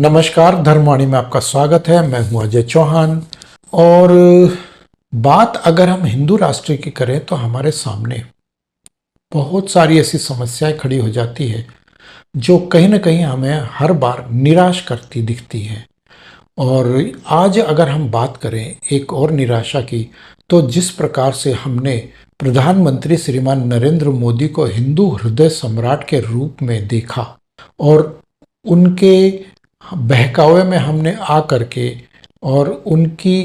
नमस्कार, धर्मवाणी में आपका स्वागत है। मैं हूं अजय चौहान। और बात अगर हम हिंदू राष्ट्र की करें तो हमारे सामने बहुत सारी ऐसी समस्याएं खड़ी हो जाती है जो कहीं ना कहीं हमें हर बार निराश करती दिखती है। और आज अगर हम बात करें एक और निराशा की, तो जिस प्रकार से हमने प्रधानमंत्री श्रीमान नरेंद्र मोदी को हिंदू हृदय सम्राट के रूप में देखा और उनके बहकावे में हमने आ करके और उनकी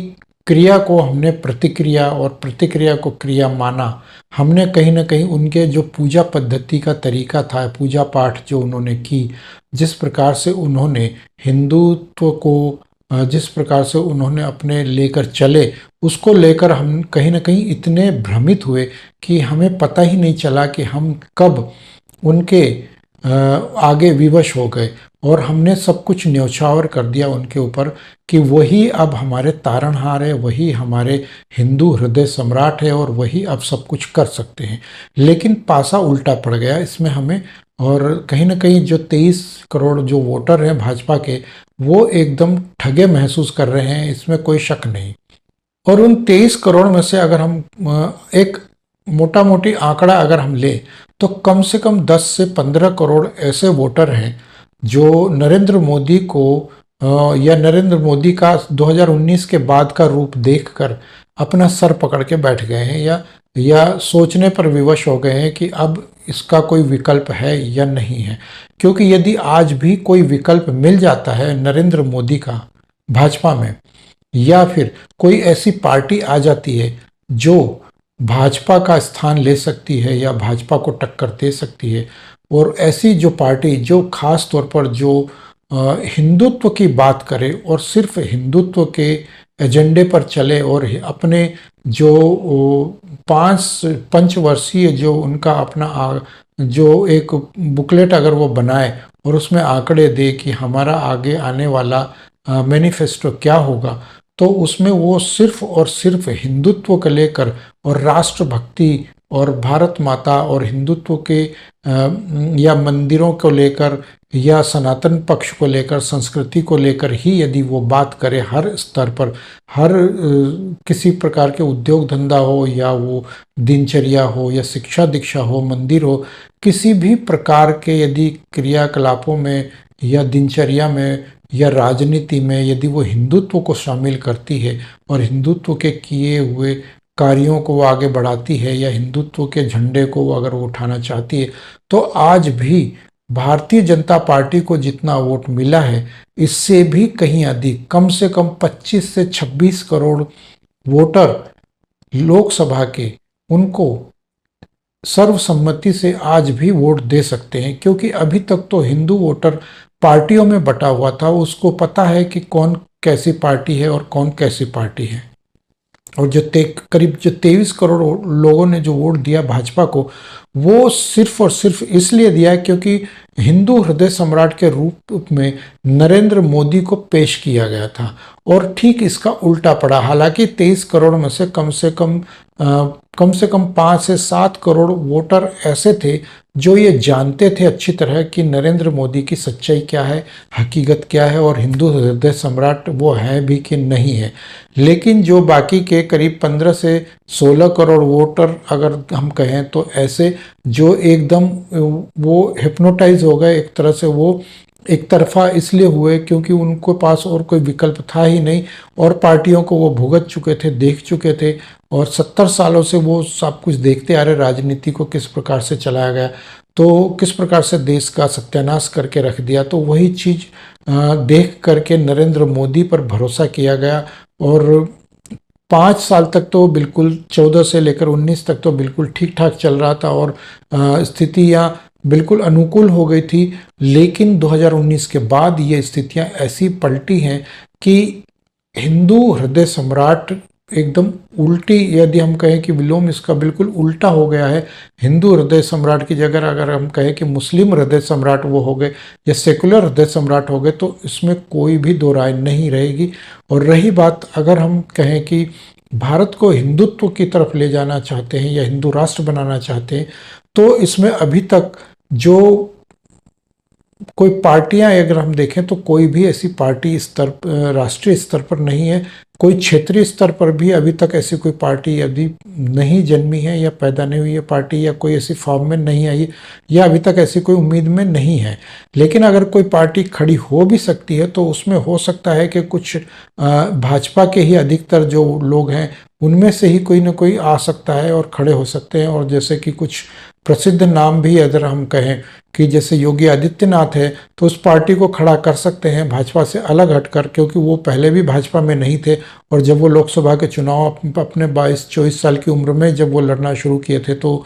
क्रिया को हमने प्रतिक्रिया और प्रतिक्रिया को क्रिया माना। हमने कहीं ना कहीं उनके जो पूजा पद्धति का तरीका था, पूजा पाठ जो उन्होंने की, जिस प्रकार से उन्होंने हिंदुत्व को जिस प्रकार से उन्होंने अपने लेकर चले, उसको लेकर हम कहीं ना कहीं इतने भ्रमित हुए कि हमें पता ही नहीं चला कि हम कब उनके आगे विवश हो गए और हमने सब कुछ न्यौछावर कर दिया उनके ऊपर कि वही अब हमारे तारणहार है, वही हमारे हिंदू हृदय सम्राट है और वही अब सब कुछ कर सकते हैं। लेकिन पासा उल्टा पड़ गया इसमें हमें। और कहीं ना कहीं जो 23 करोड़ जो वोटर हैं भाजपा के, वो एकदम ठगे महसूस कर रहे हैं, इसमें कोई शक नहीं। और उन 23 करोड़ में से अगर हम एक मोटा मोटी आंकड़ा अगर हम ले, तो कम से कम 10 से 15 करोड़ ऐसे वोटर हैं जो नरेंद्र मोदी को या नरेंद्र मोदी का 2019 के बाद का रूप देखकर अपना सर पकड़ के बैठ गए हैं या सोचने पर विवश हो गए हैं कि अब इसका कोई विकल्प है या नहीं है। क्योंकि यदि आज भी कोई विकल्प मिल जाता है नरेंद्र मोदी का भाजपा में, या फिर कोई ऐसी पार्टी आ जाती है जो भाजपा का स्थान ले सकती है या भाजपा को टक्कर दे सकती है, और ऐसी जो पार्टी जो खास तौर पर जो हिंदुत्व की बात करे और सिर्फ हिंदुत्व के एजेंडे पर चले और अपने जो 5 पंचवर्षीय जो उनका अपना जो एक बुकलेट अगर वो बनाए और उसमें आंकड़े दे कि हमारा आगे आने वाला मैनिफेस्टो क्या होगा, तो उसमें वो सिर्फ और सिर्फ हिंदुत्व को लेकर और राष्ट्रभक्ति और भारत माता और हिंदुत्व के या मंदिरों को लेकर या सनातन पक्ष को लेकर, संस्कृति को लेकर ही यदि वो बात करे हर स्तर पर, हर किसी प्रकार के उद्योग धंधा हो या वो दिनचर्या हो या शिक्षा दीक्षा हो, मंदिर हो, किसी भी प्रकार के यदि क्रियाकलापों में या दिनचर्या में या राजनीति में यदि वो हिंदुत्व को शामिल करती है और हिंदुत्व के किए हुए कार्यों को वो आगे बढ़ाती है या हिंदुत्व के झंडे को वो अगर वो उठाना चाहती है, तो आज भी भारतीय जनता पार्टी को जितना वोट मिला है इससे भी कहीं अधिक, कम से कम 25 से 26 करोड़ वोटर लोकसभा के उनको सर्वसम्मति से आज भी वोट दे सकते हैं। क्योंकि अभी तक तो हिंदू वोटर पार्टियों में बटा हुआ था, उसको पता है कि कौन कैसी पार्टी है और कौन कैसी पार्टी है। और जो करीब जो 23 करोड़ लोगों ने जो वोट दिया भाजपा को, वो सिर्फ और सिर्फ इसलिए दिया है क्योंकि हिंदू हृदय सम्राट के रूप में नरेंद्र मोदी को पेश किया गया था। और ठीक इसका उल्टा पड़ा। हालांकि 23 करोड़ में से कम से कम 5 से 7 करोड़ वोटर ऐसे थे जो ये जानते थे अच्छी तरह कि नरेंद्र मोदी की सच्चाई क्या है, हकीकत क्या है और हिंदू हृदय सम्राट वो है भी कि नहीं है। लेकिन जो बाकी के करीब 15 से 16 करोड़ वोटर अगर हम कहें, तो ऐसे जो एकदम वो हिप्नोटाइज हो गए एक तरह से, वो एक तरफा इसलिए हुए क्योंकि उनको पास और कोई विकल्प था ही नहीं और पार्टियों को वो भुगत चुके थे, देख चुके थे और 70 सालों से वो सब कुछ देखते आ रहे, राजनीति को किस प्रकार से चलाया गया, तो किस प्रकार से देश का सत्यानाश करके रख दिया। तो वही चीज़ देख करके नरेंद्र मोदी पर भरोसा किया गया और 5 साल तक तो बिल्कुल, 14 से लेकर 19 तक तो बिल्कुल ठीक ठाक चल रहा था और स्थितियाँ बिल्कुल अनुकूल हो गई थी। लेकिन 2019 के बाद ये स्थितियां ऐसी पलटी हैं कि हिंदू हृदय सम्राट एकदम उल्टी, यदि हम कहें कि विलोम इसका बिल्कुल उल्टा हो गया है। हिंदू हृदय सम्राट की जगह अगर हम कहें कि मुस्लिम हृदय सम्राट वो हो गए या सेकुलर हृदय सम्राट हो गए, तो इसमें कोई भी दो राय नहीं रहेगी। और रही बात अगर हम कहें कि भारत को हिंदुत्व की तरफ ले जाना चाहते हैं या हिंदू राष्ट्र बनाना चाहते हैं, तो इसमें अभी तक जो कोई पार्टियां अगर हम देखें तो कोई भी ऐसी पार्टी राष्ट्रीय स्तर पर नहीं है, कोई क्षेत्रीय स्तर पर भी अभी तक ऐसी कोई पार्टी अभी नहीं जन्मी है या पैदा नहीं हुई है पार्टी, या कोई ऐसी फॉर्म में नहीं आई, या अभी तक ऐसी कोई उम्मीद में नहीं है। लेकिन अगर कोई पार्टी खड़ी हो भी सकती है तो उसमें हो सकता है कि कुछ भाजपा के ही अधिकतर जो लोग हैं उनमें से ही कोई ना कोई आ सकता है और खड़े हो सकते हैं। और जैसे कि कुछ प्रसिद्ध नाम भी अगर हम कहें कि जैसे योगी आदित्यनाथ है, तो उस पार्टी को खड़ा कर सकते हैं भाजपा से अलग हटकर, क्योंकि वो पहले भी भाजपा में नहीं थे। और जब वो लोकसभा के चुनाव अपने 22-24 साल की उम्र में जब वो लड़ना शुरू किए थे, तो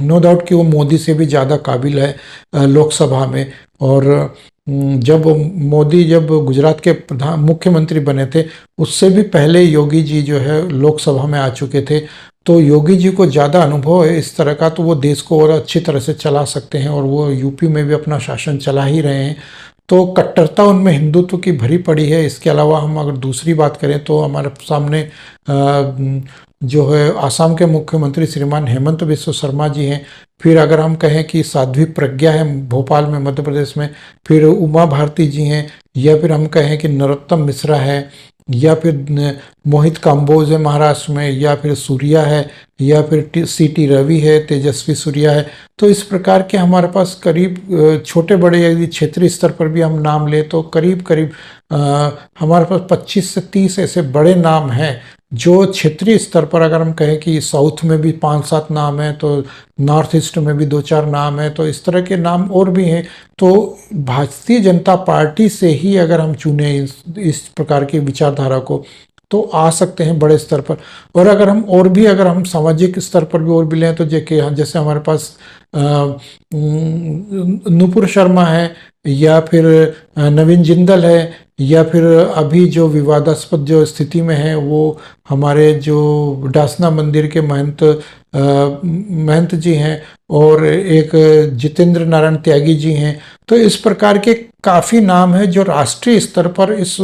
नो डाउट कि वो मोदी से भी ज़्यादा काबिल है लोकसभा में। और जब मोदी जब गुजरात के प्रधान मुख्यमंत्री बने थे, उससे भी पहले योगी जी जो है लोकसभा में आ चुके थे। तो योगी जी को ज़्यादा अनुभव है इस तरह का, तो वो देश को और अच्छी तरह से चला सकते हैं, और वो यूपी में भी अपना शासन चला ही रहे हैं। तो कट्टरता उनमें हिंदुत्व की भरी पड़ी है। इसके अलावा हम अगर दूसरी बात करें तो हमारे सामने जो है आसाम के मुख्यमंत्री श्रीमान हेमंत बिस्व शर्मा जी हैं। फिर अगर हम कहें कि साध्वी प्रज्ञा है भोपाल में मध्य प्रदेश में, फिर उमा भारती जी हैं, या फिर हम कहें कि नरोत्तम मिश्रा है, या फिर मोहित काम्बोज है महाराष्ट्र में, या फिर सूर्या है, या फिर सीटी रवि है, तेजस्वी सूर्या है। तो इस प्रकार के हमारे पास करीब छोटे बड़े यदि क्षेत्रीय स्तर पर भी हम नाम लें तो करीब करीब हमारे पास 25 से 30 ऐसे बड़े नाम हैं जो क्षेत्रीय स्तर पर, अगर हम कहें कि साउथ में भी 5-7 नाम हैं, तो नॉर्थ ईस्ट में भी 2-4 नाम हैं, तो इस तरह के नाम और भी हैं। तो भारतीय जनता पार्टी से ही अगर हम चुने इस प्रकार की विचारधारा को, तो आ सकते हैं बड़े स्तर पर। और अगर हम और भी अगर हम सामाजिक स्तर पर भी और भी लें तो जैसे हमारे पास नुपुर शर्मा है, या फिर नवीन जिंदल है, या फिर अभी जो विवादास्पद जो स्थिति में है वो हमारे जो डासना मंदिर के महंत जी हैं, और एक जितेंद्र नारायण त्यागी जी हैं। तो इस प्रकार के काफ़ी नाम हैं जो राष्ट्रीय स्तर पर इस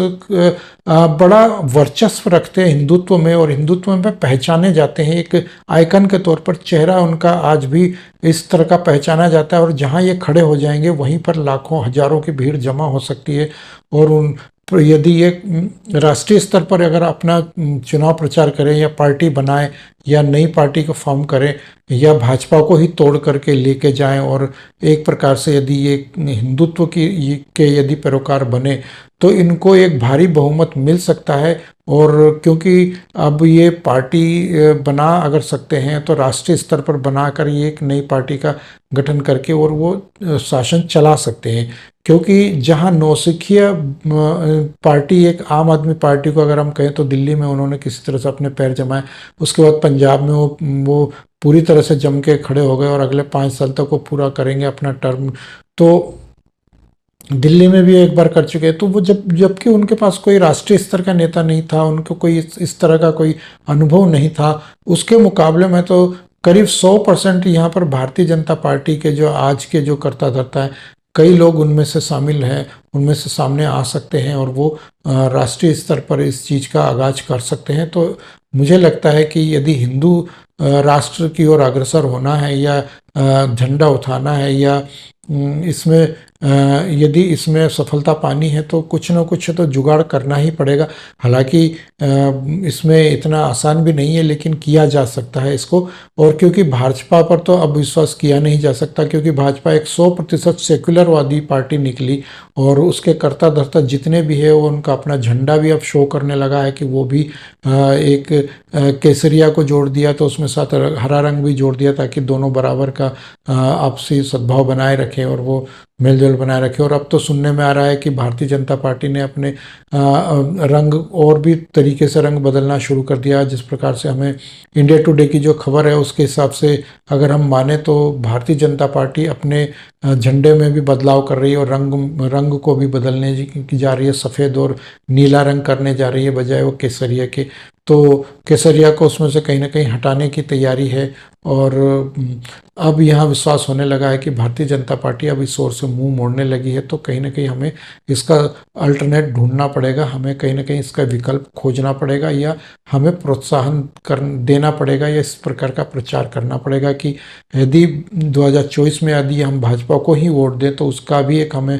बड़ा वर्चस्व रखते हैं हिंदुत्व में, और हिंदुत्व में पहचाने जाते हैं। एक आइकन के तौर पर चेहरा उनका आज भी इस तरह का पहचाना जाता है, और जहां ये खड़े हो जाएंगे वहीं पर लाखों हजारों की भीड़ जमा हो सकती है। और यदि ये राष्ट्रीय स्तर पर अगर अपना चुनाव प्रचार करें, या पार्टी बनाए, या नई पार्टी को फॉर्म करें, या भाजपा को ही तोड़ करके लेके जाएं, और एक प्रकार से यदि ये हिंदुत्व के यदि पैरोकार बने, तो इनको एक भारी बहुमत मिल सकता है। और क्योंकि अब ये पार्टी बना अगर सकते हैं तो राष्ट्रीय स्तर पर बनाकर ये एक नई पार्टी का गठन करके और वो शासन चला सकते हैं। क्योंकि जहां नौसिखिया पार्टी, एक आम आदमी पार्टी को अगर हम कहें तो दिल्ली में उन्होंने किसी तरह से अपने पैर जमाए, उसके बाद पंजाब में वो पूरी तरह से जम के खड़े हो गए, और अगले 5 साल तक वो पूरा करेंगे अपना टर्म। तो दिल्ली में भी एक बार कर चुके हैं। तो वो जबकि उनके पास कोई राष्ट्रीय स्तर का नेता नहीं था, उनको कोई इस तरह का कोई अनुभव नहीं था, उसके मुकाबले में तो करीब 100% यहाँ पर भारतीय जनता पार्टी के जो आज के जो करता धरता है, कई लोग उनमें से शामिल हैं, उनमें से सामने आ सकते हैं, और वो राष्ट्रीय स्तर पर इस चीज़ का आगाज कर सकते हैं। तो मुझे लगता है कि यदि हिंदू राष्ट्र की ओर अग्रसर होना है, या झंडा उठाना है, या इसमें यदि इसमें सफलता पानी है, तो कुछ ना कुछ तो जुगाड़ करना ही पड़ेगा। हालांकि इसमें इतना आसान भी नहीं है, लेकिन किया जा सकता है इसको। और क्योंकि भाजपा पर तो अब विश्वास किया नहीं जा सकता, क्योंकि भाजपा एक 100% सेक्युलरवादी पार्टी निकली, और उसके कर्ता धर्ता जितने भी है वो उनका अपना झंडा भी अब शो करने लगा है कि वो भी एक केसरिया को जोड़ दिया, तो उसमें साथ हरा रंग भी जोड़ दिया, ताकि दोनों बराबर का आपसी सद्भाव बनाए रखें और वो मेलजोल बनाए रखे। और अब तो सुनने में आ रहा है कि भारतीय जनता पार्टी ने अपने रंग और भी तरीके से रंग बदलना शुरू कर दिया। जिस प्रकार से हमें इंडिया टुडे की जो खबर है उसके हिसाब से अगर हम माने, तो भारतीय जनता पार्टी अपने झंडे में भी बदलाव कर रही है, और रंग को भी बदलने की जा रही है, सफ़ेद और नीला रंग करने जा रही है बजाय वो केसरिया के। तो केसरिया को उसमें से कहीं ना कहीं हटाने की तैयारी है। और अब यहाँ विश्वास होने लगा है कि भारतीय जनता पार्टी अब इस ओर से मुंह मोड़ने लगी है, तो कहीं ना कहीं हमें इसका अल्टरनेट ढूंढना पड़ेगा, हमें कहीं ना कहीं इसका विकल्प खोजना पड़ेगा, या हमें प्रोत्साहन कर देना पड़ेगा, या इस प्रकार का प्रचार करना पड़ेगा कि यदि 2024 में यदि हम भाजपा को ही वोट दें तो उसका भी एक हमें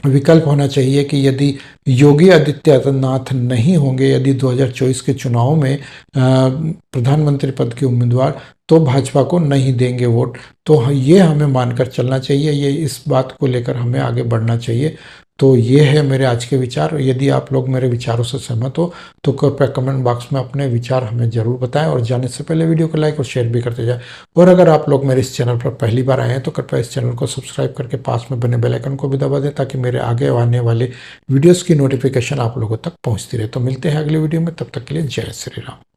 विकल्प होना चाहिए कि यदि योगी आदित्यनाथ नहीं होंगे यदि 2024 के चुनाव में प्रधानमंत्री पद के उम्मीदवार, तो भाजपा को नहीं देंगे वोट। तो ये हमें मानकर चलना चाहिए, ये इस बात को लेकर हमें आगे बढ़ना चाहिए। तो ये है मेरे आज के विचार। यदि आप लोग मेरे विचारों से सहमत हो तो कृपया कमेंट बॉक्स में अपने विचार हमें ज़रूर बताएं, और जाने से पहले वीडियो को लाइक और शेयर भी करते जाएं। और अगर आप लोग मेरे इस चैनल पर पहली बार आए हैं तो कृपया इस चैनल को सब्सक्राइब करके पास में बने बेल आइकन को भी दबा दें, ताकि मेरे आगे आने वाले वीडियोस की नोटिफिकेशन आप लोगों तक पहुंचती रहे। तो मिलते हैं अगले वीडियो में, तब तक के लिए जय श्री राम।